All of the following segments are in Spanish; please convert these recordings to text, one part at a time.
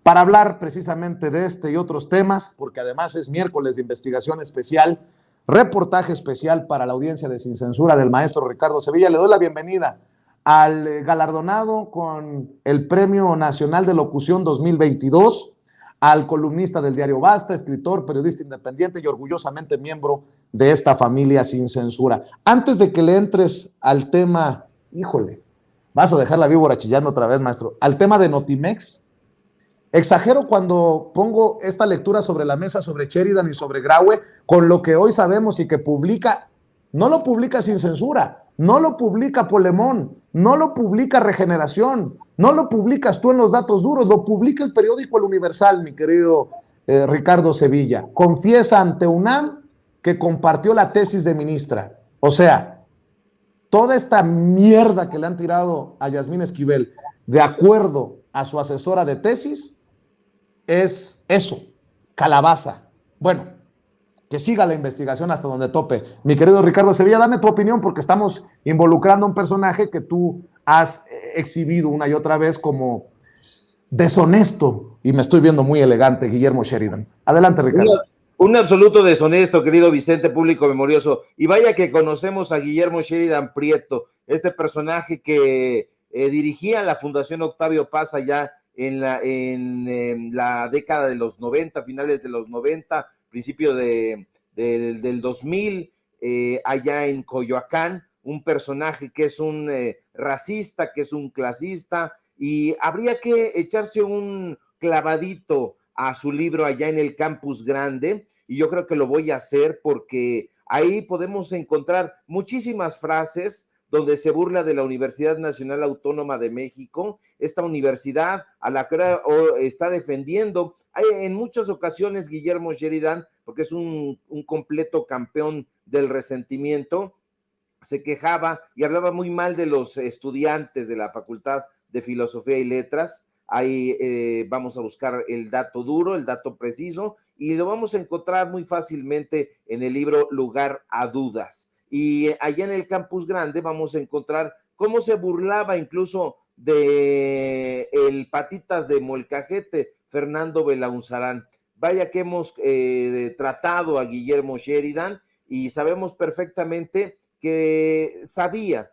para hablar precisamente de este y otros temas, porque además es miércoles de investigación especial, reportaje especial para la audiencia de Sin Censura del maestro Ricardo Sevilla. Le doy la bienvenida al galardonado con el Premio Nacional de Locución 2022, al columnista del diario Basta, escritor, periodista independiente y orgullosamente miembro de esta familia Sin Censura. Antes de que le entres al tema, híjole, vas a dejar la víbora chillando otra vez, maestro, al tema de Notimex. Exagero cuando pongo esta lectura sobre la mesa sobre Sheridan y sobre Graue, con lo que hoy sabemos y que publica, no lo publica Sin Censura, no lo publica Polemón, no lo publica Regeneración, no lo publicas tú en Los Datos Duros, lo publica el periódico El Universal, mi querido Ricardo Sevilla. Confiesa ante UNAM que compartió la tesis de ministra. O sea, toda esta mierda que le han tirado a Yasmín Esquivel, de acuerdo a su asesora de tesis, es eso, calabaza. Bueno, que siga la investigación hasta donde tope. Mi querido Ricardo Sevilla, dame tu opinión porque estamos involucrando a un personaje que tú has exhibido una y otra vez como deshonesto, y me estoy viendo muy elegante, Guillermo Sheridan. Adelante, Ricardo. Un absoluto deshonesto, querido Vicente, público memorioso. Y vaya que conocemos a Guillermo Sheridan Prieto, este personaje que dirigía la Fundación Octavio Paz allá en la década de los 90, finales de los 90, principio del 2000, allá en Coyoacán, un personaje que es un racista, que es un clasista, y habría que echarse un clavadito a su libro allá en el Campus Grande, y yo creo que lo voy a hacer porque ahí podemos encontrar muchísimas frases donde se burla de la Universidad Nacional Autónoma de México, esta universidad a la que está defendiendo en muchas ocasiones Guillermo Sheridan, porque es un completo campeón del resentimiento, se quejaba y hablaba muy mal de los estudiantes de la Facultad de Filosofía y Letras. Ahí vamos a buscar el dato duro, el dato preciso, y lo vamos a encontrar muy fácilmente en el libro Lugar a Dudas. Y allá en el Campus Grande vamos a encontrar cómo se burlaba incluso de el patitas de molcajete, Fernando Belaunzarán. Vaya que hemos tratado a Guillermo Sheridan y sabemos perfectamente que sabía,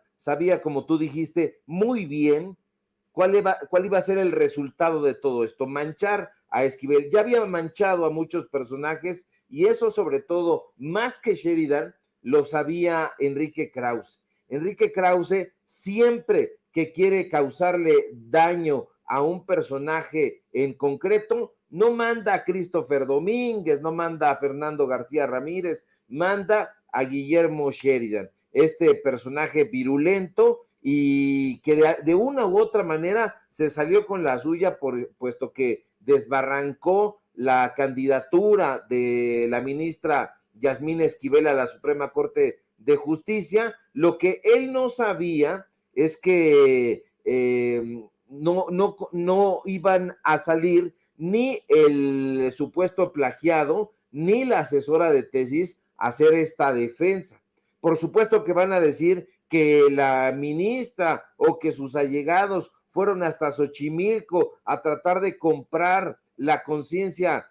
como tú dijiste, muy bien cuál iba a ser el resultado de todo esto, manchar a Esquivel. Ya había manchado a muchos personajes y eso sobre todo, más que Sheridan, lo sabía Enrique Krause. Enrique Krause siempre que quiere causarle daño a un personaje en concreto, no manda a Christopher Domínguez, no manda a Fernando García Ramírez, manda a Guillermo Sheridan, este personaje virulento y que de una u otra manera se salió con la suya, puesto que desbarrancó la candidatura de la ministra Yasmín Esquivel a la Suprema Corte de Justicia. Lo que él no sabía es que no iban a salir ni el supuesto plagiado, ni la asesora de tesis a hacer esta defensa. Por supuesto que van a decir que la ministra o que sus allegados fueron hasta Xochimilco a tratar de comprar la conciencia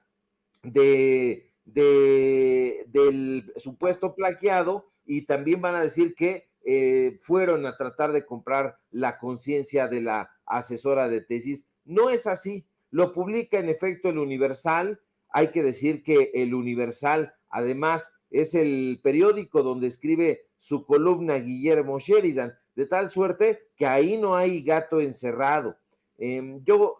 del supuesto plagiado, y también van a decir que fueron a tratar de comprar la conciencia de la asesora de tesis. No es así, lo publica en efecto el Universal. Hay que decir que el Universal además es el periódico donde escribe su columna Guillermo Sheridan, de tal suerte que ahí no hay gato encerrado. Yo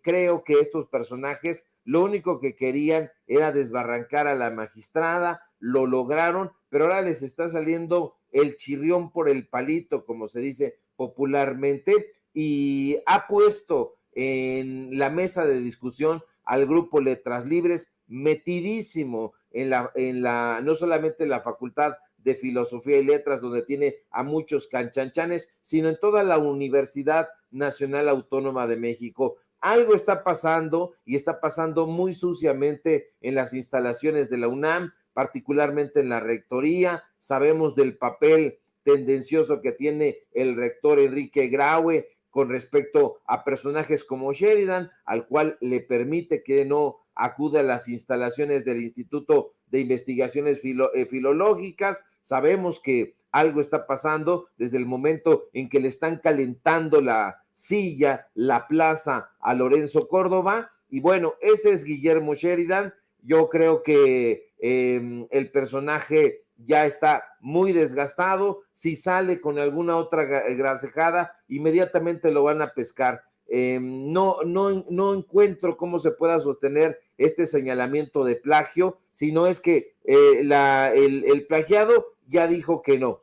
creo que estos personajes lo único que querían era desbarrancar a la magistrada, lo lograron, pero ahora les está saliendo el chirrión por el palito, como se dice popularmente, y ha puesto en la mesa de discusión al grupo Letras Libres, metidísimo no solamente en la Facultad de Filosofía y Letras, donde tiene a muchos canchanchanes, sino en toda la Universidad Nacional Autónoma de México. Algo está pasando, y está pasando muy suciamente en las instalaciones de la UNAM, particularmente en la rectoría. Sabemos del papel tendencioso que tiene el rector Enrique Graue, con respecto a personajes como Sheridan, al cual le permite que no acude a las instalaciones del Instituto de Investigaciones Filológicas. Sabemos que algo está pasando desde el momento en que le están calentando la silla, la plaza a Lorenzo Córdoba, y bueno, ese es Guillermo Sheridan. Yo creo que el personaje ya está muy desgastado. Si sale con alguna otra grasejada, inmediatamente lo van a pescar. No encuentro cómo se pueda sostener este señalamiento de plagio, sino es que el plagiado ya dijo que no,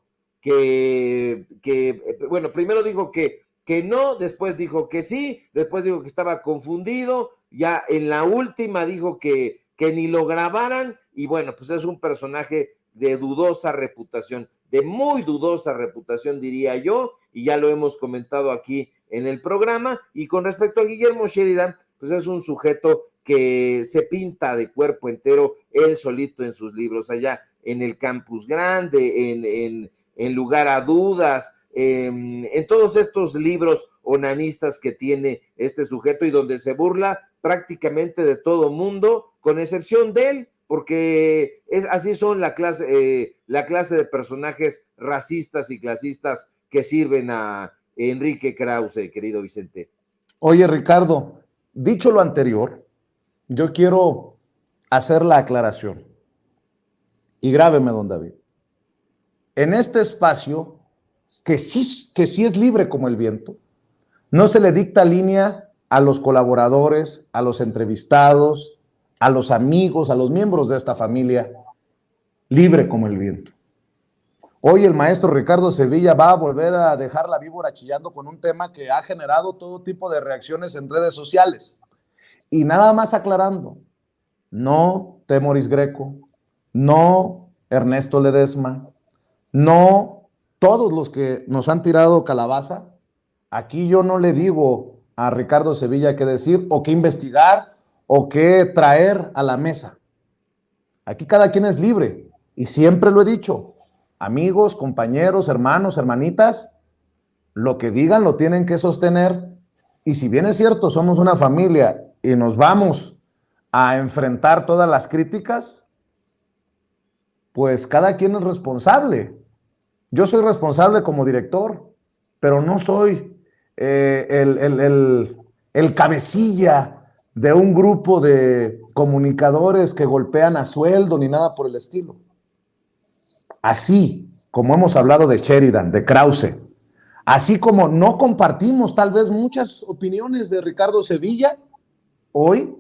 bueno, primero dijo que no, después dijo que sí, después dijo que estaba confundido, ya en la última dijo que ni lo grabaran, y bueno, pues es un personaje de dudosa reputación, de muy dudosa reputación, diría yo, y ya lo hemos comentado aquí en el programa. Y con respecto a Guillermo Sheridan, pues es un sujeto que se pinta de cuerpo entero él solito en sus libros, allá en el Campus Grande, en Lugar a Dudas, en todos estos libros onanistas que tiene este sujeto, y donde se burla prácticamente de todo mundo, con excepción de él, porque así son la clase de personajes racistas y clasistas que sirven a Enrique Krause, querido Vicente. Oye, Ricardo, dicho lo anterior, yo quiero hacer la aclaración, y grábeme, don David. En este espacio, que sí es libre como el viento, no se le dicta línea a los colaboradores, a los entrevistados, a los amigos, a los miembros de esta familia, libre como el viento. Hoy el maestro Ricardo Sevilla va a volver a dejar la víbora chillando con un tema que ha generado todo tipo de reacciones en redes sociales. Y nada más aclarando, no Temoris Greco, no Ernesto Ledesma, no todos los que nos han tirado calabaza. Aquí yo no le digo a Ricardo Sevilla qué decir o qué investigar o qué traer a la mesa. Aquí cada quien es libre, y siempre lo he dicho, amigos, compañeros, hermanos, hermanitas, lo que digan lo tienen que sostener, y si bien es cierto, somos una familia y nos vamos a enfrentar todas las críticas, pues cada quien es responsable. Yo soy responsable como director, pero no soy el cabecilla de un grupo de comunicadores que golpean a sueldo ni nada por el estilo. Así como hemos hablado de Sheridan, de Krause, así como no compartimos tal vez muchas opiniones de Ricardo Sevilla, hoy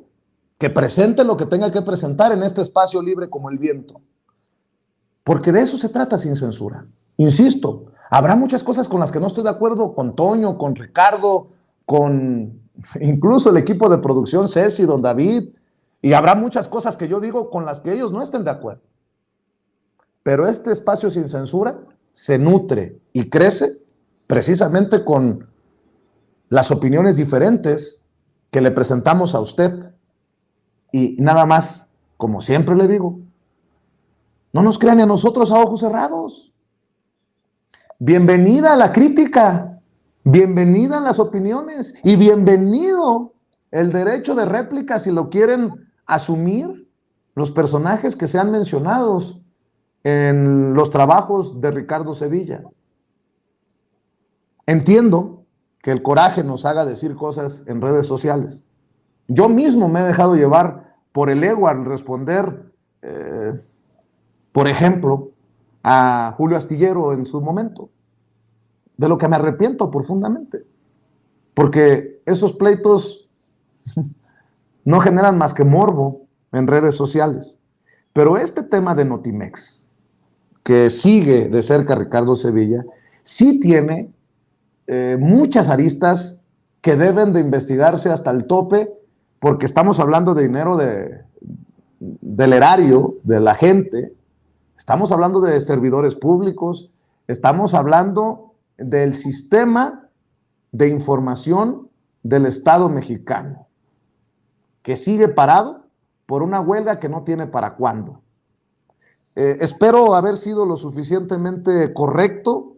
que presente lo que tenga que presentar en este espacio libre como el viento. Porque de eso se trata Sin Censura. Insisto, habrá muchas cosas con las que no estoy de acuerdo, con Toño, con Ricardo, con incluso el equipo de producción, Ceci, don David, y habrá muchas cosas que yo digo con las que ellos no estén de acuerdo. Pero este espacio Sin Censura se nutre y crece precisamente con las opiniones diferentes que le presentamos a usted. Y nada más, como siempre le digo, no nos crean a nosotros a ojos cerrados. Bienvenida a la crítica, bienvenida a las opiniones y bienvenido el derecho de réplica si lo quieren asumir los personajes que sean mencionados en los trabajos de Ricardo Sevilla. Entiendo que el coraje nos haga decir cosas en redes sociales. Yo mismo me he dejado llevar por el ego al responder, por ejemplo, a Julio Astillero en su momento, de lo que me arrepiento profundamente, porque esos pleitos no generan más que morbo en redes sociales. Pero este tema de Notimex, que sigue de cerca Ricardo Sevilla, sí tiene muchas aristas que deben de investigarse hasta el tope, porque estamos hablando de dinero del erario, de la gente, estamos hablando de servidores públicos, estamos hablando del sistema de información del Estado mexicano, que sigue parado por una huelga que no tiene para cuándo. Espero haber sido lo suficientemente correcto,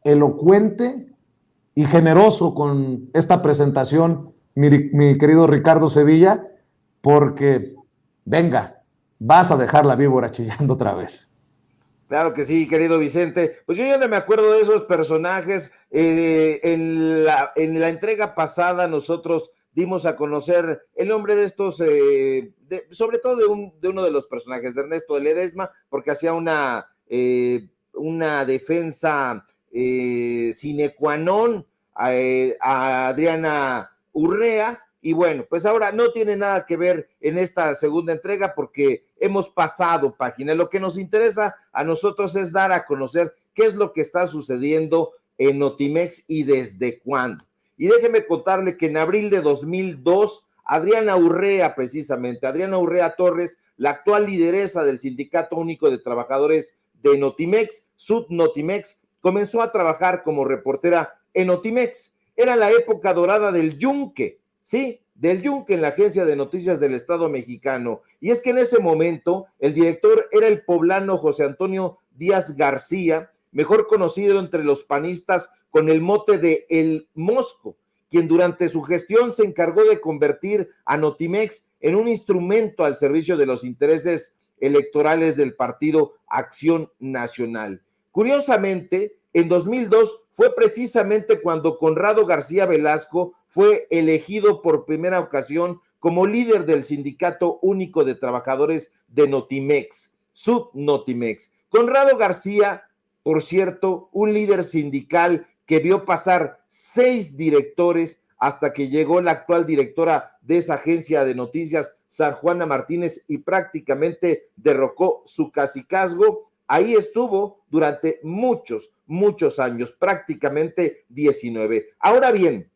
elocuente y generoso con esta presentación, mi querido Ricardo Sevilla, porque venga, vas a dejar la víbora chillando otra vez. Claro que sí, querido Vicente. Pues yo ya no me acuerdo de esos personajes. En la entrega pasada nosotros dimos a conocer el nombre de estos, sobre todo de uno de los personajes, de Ernesto de Ledesma, porque hacía una defensa sine qua non a Adriana Urrea. Y bueno, pues ahora no tiene nada que ver en esta segunda entrega porque hemos pasado página. Lo que nos interesa a nosotros es dar a conocer qué es lo que está sucediendo en Notimex y desde cuándo. Y déjeme contarle que en abril de 2002, Adriana Urrea, precisamente, Adriana Urrea Torres, la actual lideresa del Sindicato Único de Trabajadores de Notimex, Subnotimex, comenzó a trabajar como reportera en Notimex. Era la época dorada del Yunque, sí, del Yunque en la Agencia de Noticias del Estado Mexicano. Y es que en ese momento el director era el poblano José Antonio Díaz García, mejor conocido entre los panistas con el mote de El Mosco, quien durante su gestión se encargó de convertir a Notimex en un instrumento al servicio de los intereses electorales del Partido Acción Nacional. Curiosamente, en 2002 fue precisamente cuando Conrado García Velasco fue elegido por primera ocasión como líder del Sindicato Único de Trabajadores de Notimex, Subnotimex. Conrado García, por cierto, un líder sindical que vio pasar 6 directores hasta que llegó la actual directora de esa agencia de noticias, San Juana Martínez, y prácticamente derrocó su cacicazgo. Ahí estuvo durante muchos años, prácticamente 19. Ahora bien,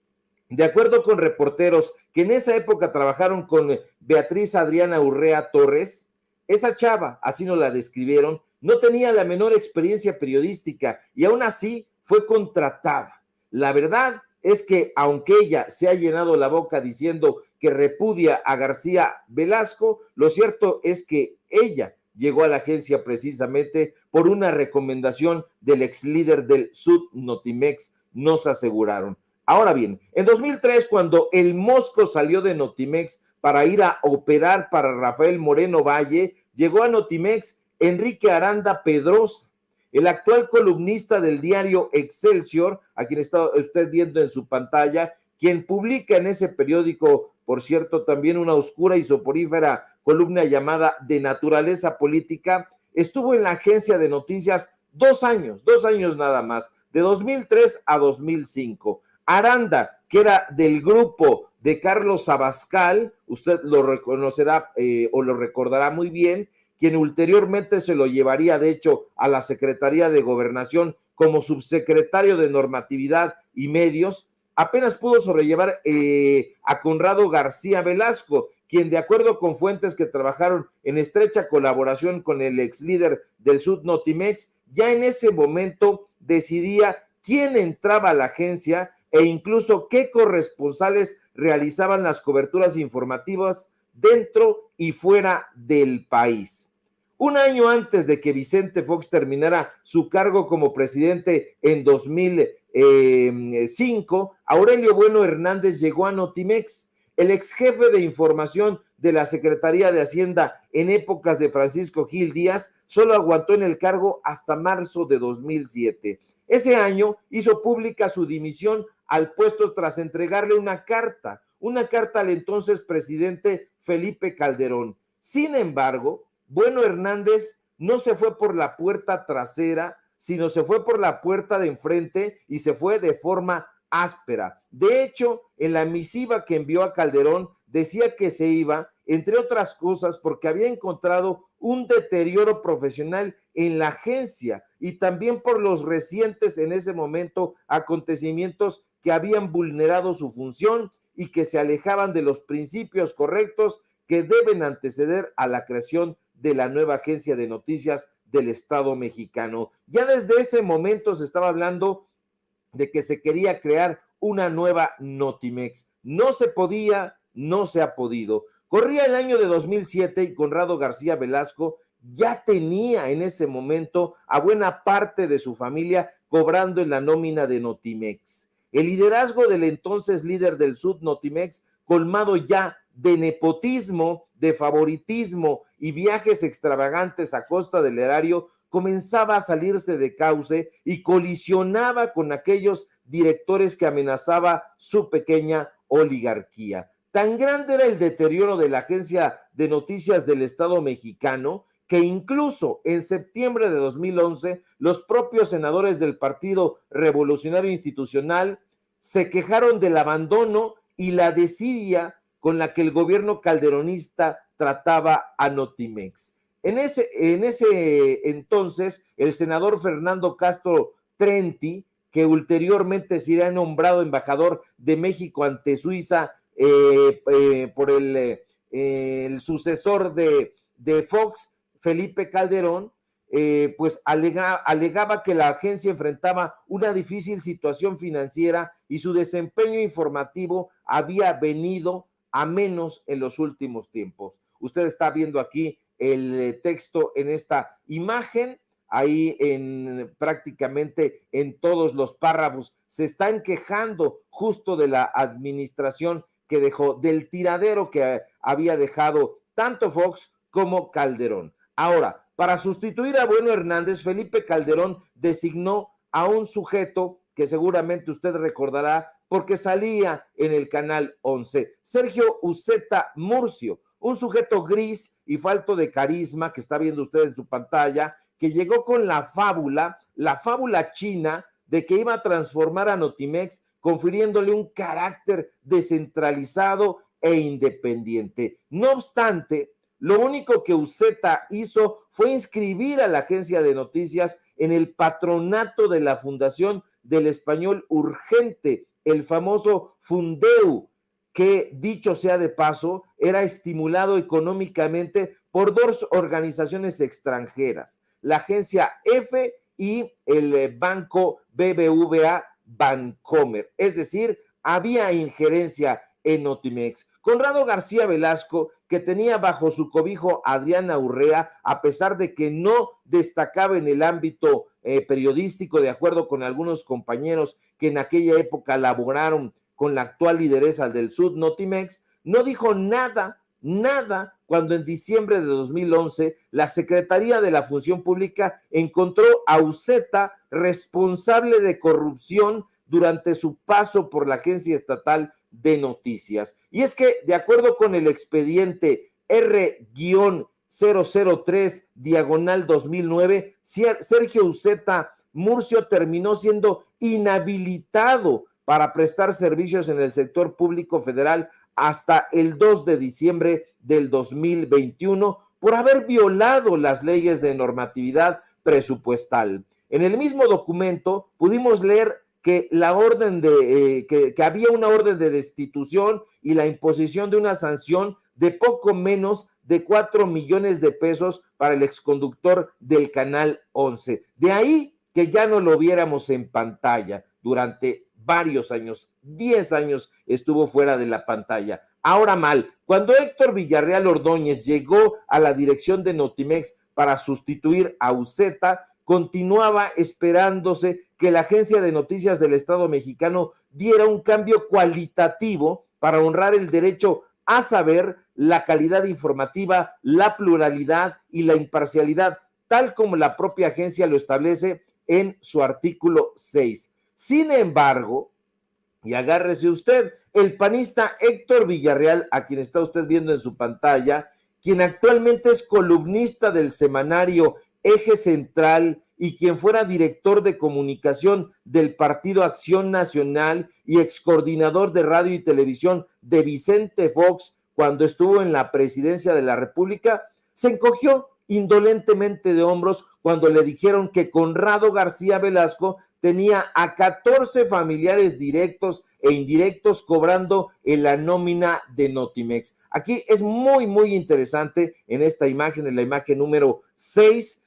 de acuerdo con reporteros que en esa época trabajaron con Beatriz Adriana Urrea Torres, esa chava, así nos la describieron, no tenía la menor experiencia periodística y aún así fue contratada. La verdad es que aunque ella se ha llenado la boca diciendo que repudia a García Velasco, lo cierto es que ella llegó a la agencia precisamente por una recomendación del ex líder del Subnotimex, nos aseguraron. Ahora bien, en 2003, cuando el Mosco salió de Notimex para ir a operar para Rafael Moreno Valle, llegó a Notimex Enrique Aranda Pedrosa, el actual columnista del diario Excelsior, a quien está usted viendo en su pantalla, quien publica en ese periódico, por cierto, también una oscura y soporífera columna llamada De Naturaleza Política. Estuvo en la agencia de noticias 2 años nada más, de 2003 a 2005. Aranda, que era del grupo de Carlos Abascal, usted lo reconocerá o lo recordará muy bien, quien ulteriormente se lo llevaría, de hecho, a la Secretaría de Gobernación como subsecretario de Normatividad y Medios, apenas pudo sobrellevar a Conrado García Velasco, quien, de acuerdo con fuentes que trabajaron en estrecha colaboración con el ex líder del Subnotimex, ya en ese momento decidía quién entraba a la agencia e incluso qué corresponsales realizaban las coberturas informativas dentro y fuera del país. Un año antes de que Vicente Fox terminara su cargo como presidente en 2005, Aurelio Bueno Hernández llegó a Notimex. El ex jefe de información de la Secretaría de Hacienda en épocas de Francisco Gil Díaz solo aguantó en el cargo hasta marzo de 2007. Ese año hizo pública su dimisión al puesto tras entregarle una carta al entonces presidente Felipe Calderón. Sin embargo, Bueno Hernández no se fue por la puerta trasera, sino se fue por la puerta de enfrente y se fue de forma áspera. De hecho, en la misiva que envió a Calderón decía que se iba, entre otras cosas, porque había encontrado un deterioro profesional en la agencia y también por los recientes en ese momento acontecimientos que habían vulnerado su función y que se alejaban de los principios correctos que deben anteceder a la creación de la nueva agencia de noticias del Estado mexicano. Ya desde ese momento se estaba hablando de que se quería crear una nueva Notimex. No se podía, no se ha podido. Corría el año de 2007 y Conrado García Velasco ya tenía en ese momento a buena parte de su familia cobrando en la nómina de Notimex. El liderazgo del entonces líder del Sud, Notimex, colmado ya de nepotismo, de favoritismo y viajes extravagantes a costa del erario, comenzaba a salirse de cauce y colisionaba con aquellos directores que amenazaba su pequeña oligarquía. Tan grande era el deterioro de la agencia de noticias del Estado mexicano que incluso en septiembre de 2011 los propios senadores del Partido Revolucionario Institucional se quejaron del abandono y la desidia con la que el gobierno calderonista trataba a Notimex. En ese entonces, el senador Fernando Castro Trenti, que ulteriormente sería nombrado embajador de México ante Suiza por el sucesor de Fox, Felipe Calderón, pues alegaba que la agencia enfrentaba una difícil situación financiera y su desempeño informativo había venido a menos en los últimos tiempos. Usted está viendo aquí el texto en esta imagen, ahí prácticamente en todos los párrafos se están quejando justo de la administración que dejó, del tiradero que había dejado tanto Fox como Calderón. Ahora, para sustituir a Bueno Hernández, Felipe Calderón designó a un sujeto que seguramente usted recordará porque salía en el Canal 11, Sergio Uceta Murcio, un sujeto gris y falto de carisma que está viendo usted en su pantalla, que llegó con la fábula china de que iba a transformar a Notimex, confiriéndole un carácter descentralizado e independiente. No obstante, lo único que Uceta hizo fue inscribir a la agencia de noticias en el patronato de la Fundación del Español Urgente, el famoso Fundeu, que dicho sea de paso, era estimulado económicamente por dos organizaciones extranjeras, la agencia EFE y el banco BBVA Bancomer, es decir, había injerencia en Notimex. Conrado García Velasco, que tenía bajo su cobijo a Adriana Urrea, a pesar de que no destacaba en el ámbito periodístico, de acuerdo con algunos compañeros que en aquella época laboraron con la actual lideresa del Sud, Notimex, no dijo nada cuando en diciembre de 2011 la Secretaría de la Función Pública encontró a Uceta responsable de corrupción durante su paso por la Agencia Estatal de Noticias. Y es que, de acuerdo con el expediente R-003/2009, Sergio Uceta Murcio terminó siendo inhabilitado para prestar servicios en el sector público federal hasta el 2 de diciembre del 2021 por haber violado las leyes de normatividad presupuestal. En el mismo documento pudimos leer que que había una orden de destitución y la imposición de una sanción de poco menos de 4 millones de pesos para el exconductor del Canal 11. De ahí que ya no lo viéramos en pantalla durante varios años, 10 años estuvo fuera de la pantalla. Ahora mal, cuando Héctor Villarreal Ordóñez llegó a la dirección de Notimex para sustituir a Uceta, continuaba esperándose que la agencia de noticias del Estado mexicano diera un cambio cualitativo para honrar el derecho a saber, la calidad informativa, la pluralidad y la imparcialidad, tal como la propia agencia lo establece en su artículo 6. Sin embargo, y agárrese usted, el panista Héctor Villarreal, a quien está usted viendo en su pantalla, quien actualmente es columnista del semanario Eje Central y quien fuera director de comunicación del Partido Acción Nacional y excoordinador de radio y televisión de Vicente Fox cuando estuvo en la presidencia de la República, se encogió indolentemente de hombros cuando le dijeron que Conrado García Velasco tenía a 14 familiares directos e indirectos cobrando en la nómina de Notimex. Aquí es muy, muy interesante en esta imagen, en la imagen número 6,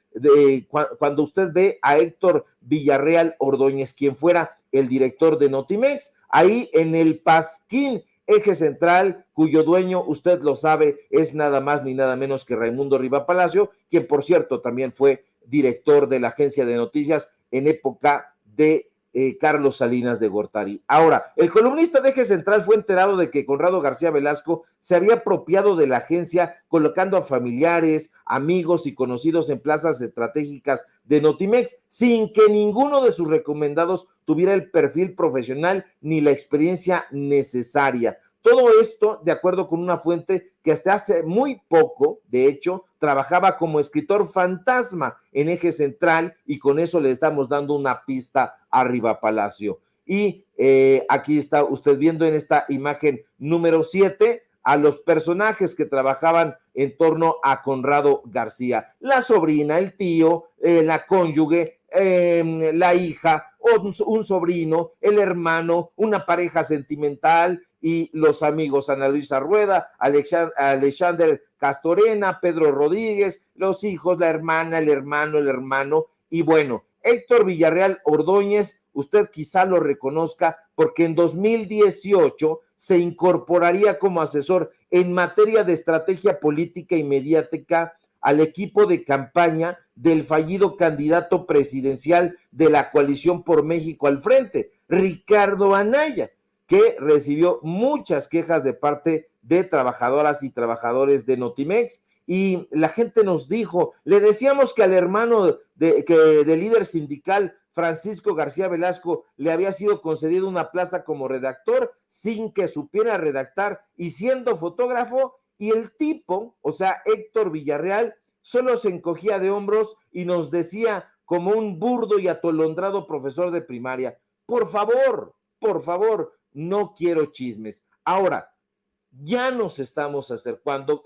cuando usted ve a Héctor Villarreal Ordóñez, quien fuera el director de Notimex, ahí en el pasquín Eje Central, cuyo dueño, usted lo sabe, es nada más ni nada menos que Raimundo Riva Palacio, quien por cierto también fue director de la agencia de noticias en época de Carlos Salinas de Gortari. Ahora, el columnista de Eje Central fue enterado de que Conrado García Velasco se había apropiado de la agencia, colocando a familiares, amigos y conocidos en plazas estratégicas de Notimex, sin que ninguno de sus recomendados tuviera el perfil profesional ni la experiencia necesaria. Todo esto de acuerdo con una fuente que hasta hace muy poco, de hecho, trabajaba como escritor fantasma en Eje Central, y con eso le estamos dando una pista a Riva Palacio. Y aquí está usted viendo en esta imagen número 7 a los personajes que trabajaban en torno a Conrado García: la sobrina, el tío, la cónyuge, la hija, un sobrino, el hermano, una pareja sentimental y los amigos: Ana Luisa Rueda, Alexander Castorena, Pedro Rodríguez, los hijos, la hermana, el hermano, y bueno, Héctor Villarreal Ordóñez, usted quizá lo reconozca porque en 2018 se incorporaría como asesor en materia de estrategia política y mediática al equipo de campaña del fallido candidato presidencial de la Coalición por México al Frente, Ricardo Anaya, que recibió muchas quejas de parte de trabajadoras y trabajadores de Notimex, y la gente nos dijo: le decíamos que al hermano del líder sindical Francisco García Velasco le había sido concedido una plaza como redactor sin que supiera redactar y siendo fotógrafo, y el tipo, o sea, Héctor Villarreal, solo se encogía de hombros y nos decía como un burdo y atolondrado profesor de primaria: por favor, no quiero chismes. Ahora, ya nos estamos acercando.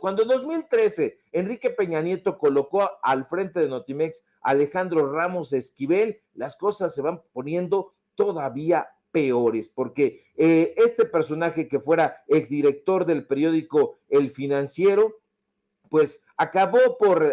Cuando en 2013 Enrique Peña Nieto colocó al frente de Notimex a Alejandro Ramos Esquivel, las cosas se van poniendo todavía peores, porque este personaje, que fuera exdirector del periódico El Financiero, pues acabó por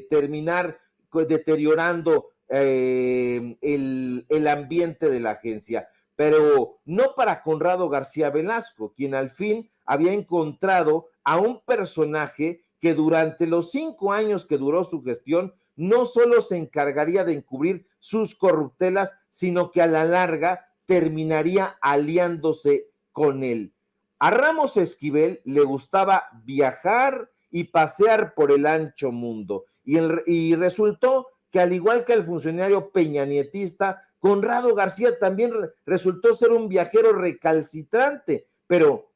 terminar deteriorando el ambiente de la agencia, pero no para Conrado García Velasco, quien al fin había encontrado a un personaje que durante los 5 años que duró su gestión no solo se encargaría de encubrir sus corruptelas, sino que a la larga terminaría aliándose con él. A Ramos Esquivel le gustaba viajar y pasear por el ancho mundo, y resultó que, al igual que el funcionario peñanietista, Conrado García también resultó ser un viajero recalcitrante, pero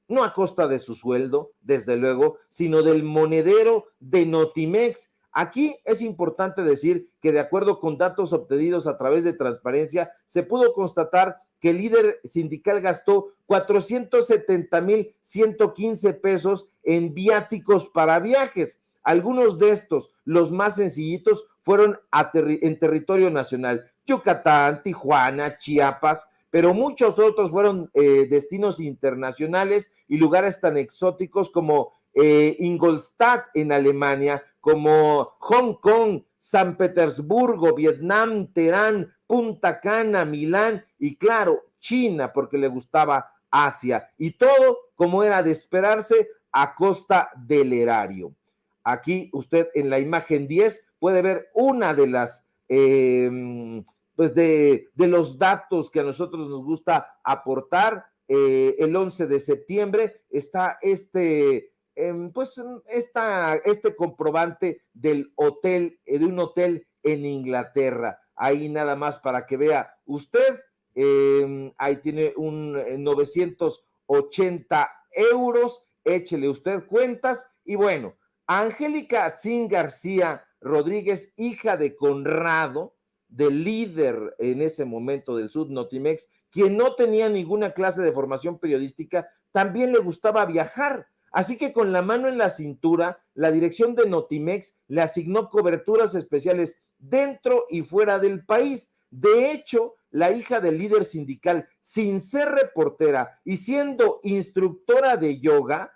no a costa de su sueldo, desde luego, sino del monedero de Notimex. Aquí es importante decir que, de acuerdo con datos obtenidos a través de Transparencia, se pudo constatar que el líder sindical gastó 470,115 pesos en viáticos para viajes. Algunos de estos, los más sencillitos, fueron en territorio nacional: Yucatán, Tijuana, Chiapas, pero muchos otros fueron destinos internacionales y lugares tan exóticos como Ingolstadt en Alemania, como Hong Kong, San Petersburgo, Vietnam, Teherán, Punta Cana, Milán y, claro, China, porque le gustaba Asia, y todo, como era de esperarse, a costa del erario. Aquí usted en la imagen 10 puede ver una de las pues de los datos que a nosotros nos gusta aportar. El 11 de septiembre está este comprobante del hotel, de un hotel en Inglaterra. Ahí nada más para que vea usted, ahí tiene un 980 euros, échele usted cuentas. Y bueno, Angélica Atzin García Rodríguez, hija de Conrado, del líder en ese momento del Sud Notimex, quien no tenía ninguna clase de formación periodística, también le gustaba viajar. Así que, con la mano en la cintura, la dirección de Notimex le asignó coberturas especiales dentro y fuera del país. De hecho, la hija del líder sindical, sin ser reportera y siendo instructora de yoga,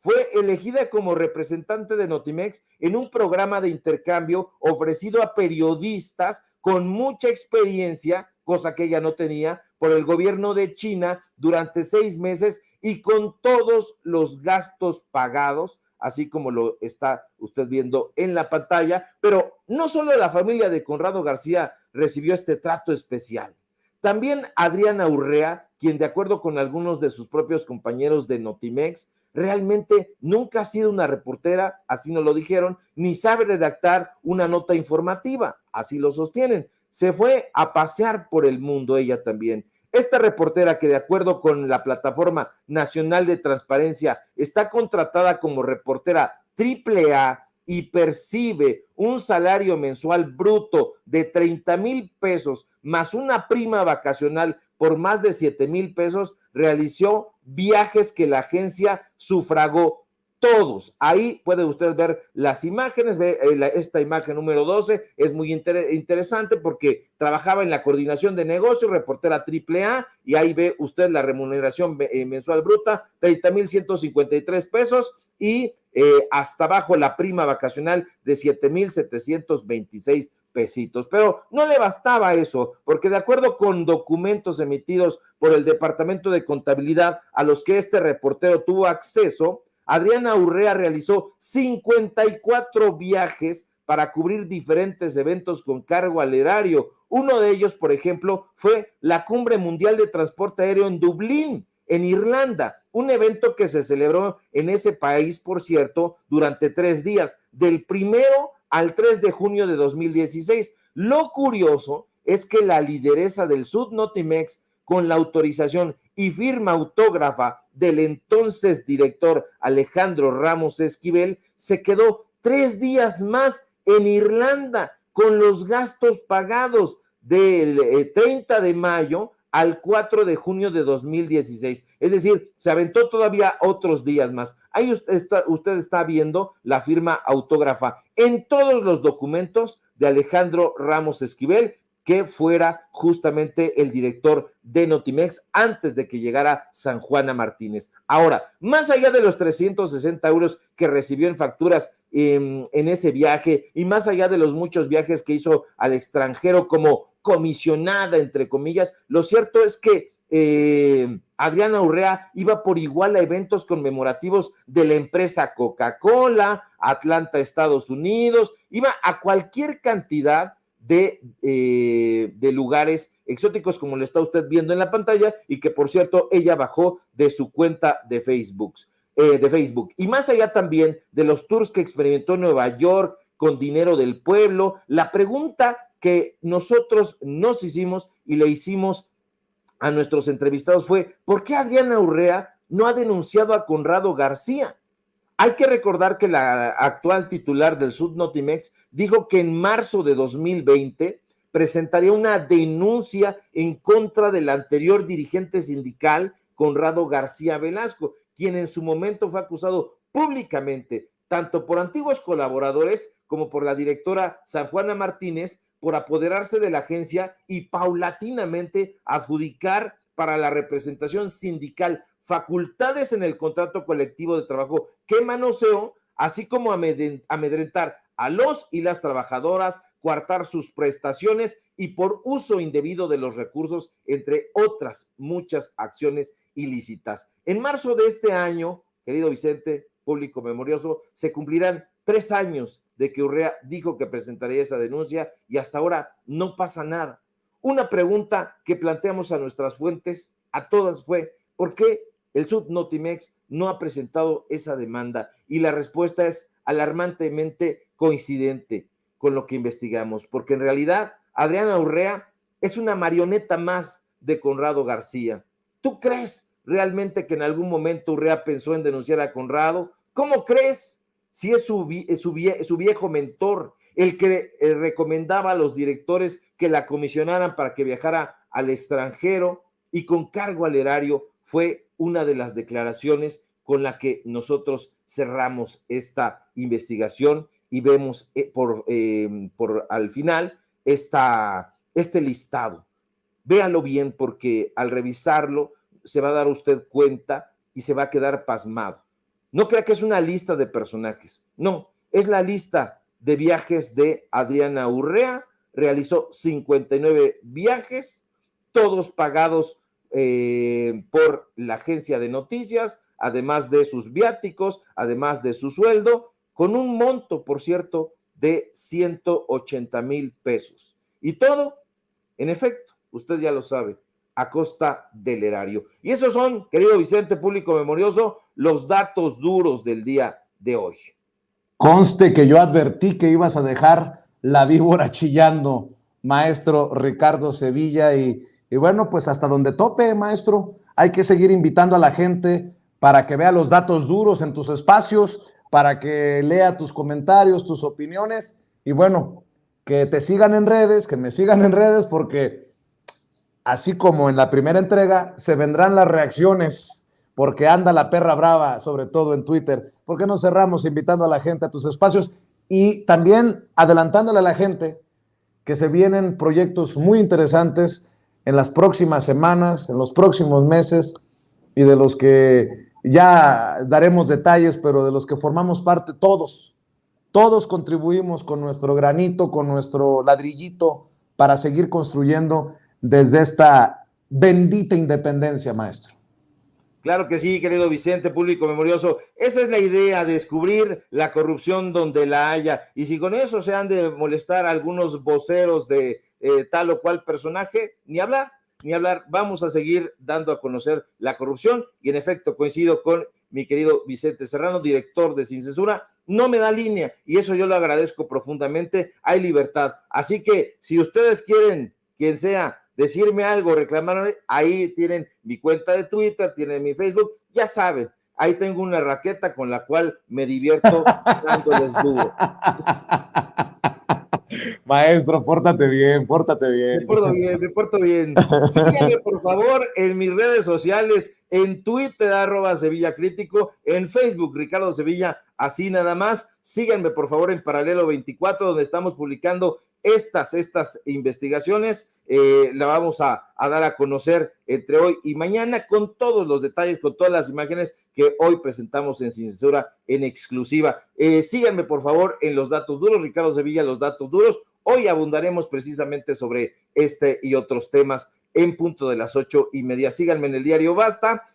fue elegida como representante de Notimex en un programa de intercambio ofrecido a periodistas con mucha experiencia, cosa que ella no tenía, por el gobierno de China durante 6 meses, y con todos los gastos pagados, así como lo está usted viendo en la pantalla. Pero no solo la familia de Conrado García recibió este trato especial, también Adriana Urrea, quien de acuerdo con algunos de sus propios compañeros de Notimex, realmente nunca ha sido una reportera, así nos lo dijeron, ni sabe redactar una nota informativa, así lo sostienen. Se fue a pasear por el mundo ella también. Esta reportera, que de acuerdo con la Plataforma Nacional de Transparencia está contratada como reportera AAA y percibe un salario mensual bruto de 30,000 pesos más una prima vacacional por más de 7,000 pesos, realizó viajes que la agencia sufragó todos. Ahí puede usted ver las imágenes, ve esta imagen número 12, es muy interesante porque trabajaba en la coordinación de negocios, reportera AAA, y ahí ve usted la remuneración mensual bruta, 30,153 pesos, y hasta abajo la prima vacacional de 7,726 pesitos. Pero no le bastaba eso, porque de acuerdo con documentos emitidos por el Departamento de Contabilidad a los que este reportero tuvo acceso, Adriana Urrea realizó 54 viajes para cubrir diferentes eventos con cargo al erario. Uno de ellos, por ejemplo, fue la Cumbre Mundial de Transporte Aéreo en Dublín, en Irlanda, un evento que se celebró en ese país, por cierto, durante 3 días, del 1 al 3 de junio de 2016. Lo curioso es que la lideresa del Sud Notimex, con la autorización y firma autógrafa del entonces director Alejandro Ramos Esquivel, se quedó 3 días más en Irlanda con los gastos pagados del 30 de mayo al 4 de junio de 2016. Es decir, se aventó todavía otros días más. Ahí usted está viendo la firma autógrafa en todos los documentos de Alejandro Ramos Esquivel, que fuera justamente el director de Notimex antes de que llegara San Juana Martínez. Ahora, más allá de los 360 euros que recibió en facturas en ese viaje, y más allá de los muchos viajes que hizo al extranjero como comisionada, entre comillas, lo cierto es que Adriana Urrea iba por igual a eventos conmemorativos de la empresa Coca-Cola, Atlanta, Estados Unidos, iba a cualquier cantidad de lugares exóticos, como lo está usted viendo en la pantalla, y que por cierto ella bajó de su cuenta de Facebook. Y más allá también de los tours que experimentó en Nueva York con dinero del pueblo, la pregunta que nosotros nos hicimos y le hicimos a nuestros entrevistados fue: ¿por qué Adriana Urrea no ha denunciado a Conrado García? Hay que recordar que la actual titular del Sud Notimex dijo que en marzo de 2020 presentaría una denuncia en contra del anterior dirigente sindical, Conrado García Velasco, quien en su momento fue acusado públicamente, tanto por antiguos colaboradores como por la directora San Juana Martínez, por apoderarse de la agencia y paulatinamente adjudicar para la representación sindical facultades en el contrato colectivo de trabajo que manoseó, así como amedrentar a los y las trabajadoras, coartar sus prestaciones y por uso indebido de los recursos, entre otras muchas acciones ilícitas. En marzo de este año, querido Vicente, público memorioso, se cumplirán 3 años de que Urrea dijo que presentaría esa denuncia y hasta ahora no pasa nada. Una pregunta que planteamos a nuestras fuentes, a todas, fue: ¿por qué el Sud Notimex no ha presentado esa demanda? Y la respuesta es alarmantemente coincidente con lo que investigamos, porque en realidad Adriana Urrea es una marioneta más de Conrado García. ¿Tú crees realmente que en algún momento Urrea pensó en denunciar a Conrado? ¿Cómo crees? Si es su viejo mentor, el que recomendaba a los directores que la comisionaran para que viajara al extranjero y con cargo al erario, fue una de las declaraciones con la que nosotros cerramos esta investigación y vemos por al final este listado. Véalo bien, porque al revisarlo se va a dar usted cuenta y se va a quedar pasmado. No crea que es una lista de personajes, no, es la lista de viajes de Adriana Urrea. Realizó 59 viajes, todos pagados por la agencia de noticias, además de sus viáticos, además de su sueldo, con un monto, por cierto, de 180,000 pesos. Y todo, en efecto, usted ya lo sabe, a costa del erario. Y esos son, querido Vicente, público memorioso, los datos duros del día de hoy. Conste que yo advertí que ibas a dejar la víbora chillando, maestro Ricardo Sevilla, y bueno, pues hasta donde tope, maestro. Hay que seguir invitando a la gente para que vea los datos duros en tus espacios, para que lea tus comentarios, tus opiniones, y bueno, que te sigan en redes, que me sigan en redes, porque así como en la primera entrega, se vendrán las reacciones, porque anda la perra brava, sobre todo en Twitter. ¿Por qué no cerramos invitando a la gente a tus espacios y también adelantándole a la gente que se vienen proyectos muy interesantes en las próximas semanas, en los próximos meses, y de los que ya daremos detalles, pero de los que formamos parte todos contribuimos con nuestro granito, con nuestro ladrillito para seguir construyendo desde esta bendita independencia, maestro. Claro que sí, querido Vicente, público memorioso. Esa es la idea, descubrir la corrupción donde la haya. Y si con eso se han de molestar algunos voceros de tal o cual personaje, ni hablar. Vamos a seguir dando a conocer la corrupción. Y en efecto, coincido con mi querido Vicente Serrano, director de Sin Censura. No me da línea y eso yo lo agradezco profundamente. Hay libertad. Así que si ustedes quieren, quien sea, decirme algo, reclamarme, ahí tienen mi cuenta de Twitter, tienen mi Facebook, ya saben, ahí tengo una raqueta con la cual me divierto dándoles duro. Maestro, pórtate bien, pórtate bien. Me porto bien. Síganme, por favor, en mis redes sociales, en Twitter, @Sevilla Crítico, en Facebook, Ricardo Sevilla, así nada más. Síganme, por favor, en Paralelo 24, donde estamos publicando estas investigaciones. La vamos a dar a conocer entre hoy y mañana con todos los detalles, con todas las imágenes que hoy presentamos en Sin Censura en exclusiva. Síganme, por favor, en los datos duros, Ricardo Sevilla, los datos duros. Hoy abundaremos precisamente sobre este y otros temas en punto de las 8:30. Síganme en el diario Basta,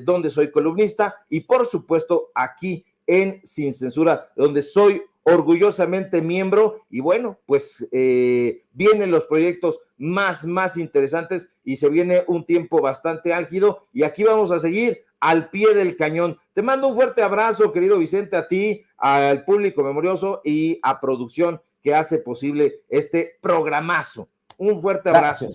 donde soy columnista, y por supuesto aquí en Sin Censura, donde soy orgullosamente miembro. Y bueno, pues vienen los proyectos más interesantes y se viene un tiempo bastante álgido y aquí vamos a seguir al pie del cañón. Te mando un fuerte abrazo, querido Vicente, a ti, al público memorioso y a producción que hace posible este programazo. Un fuerte abrazo.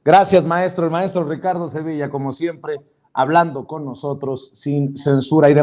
Gracias, maestro. El maestro Ricardo Sevilla, como siempre, hablando con nosotros sin censura y de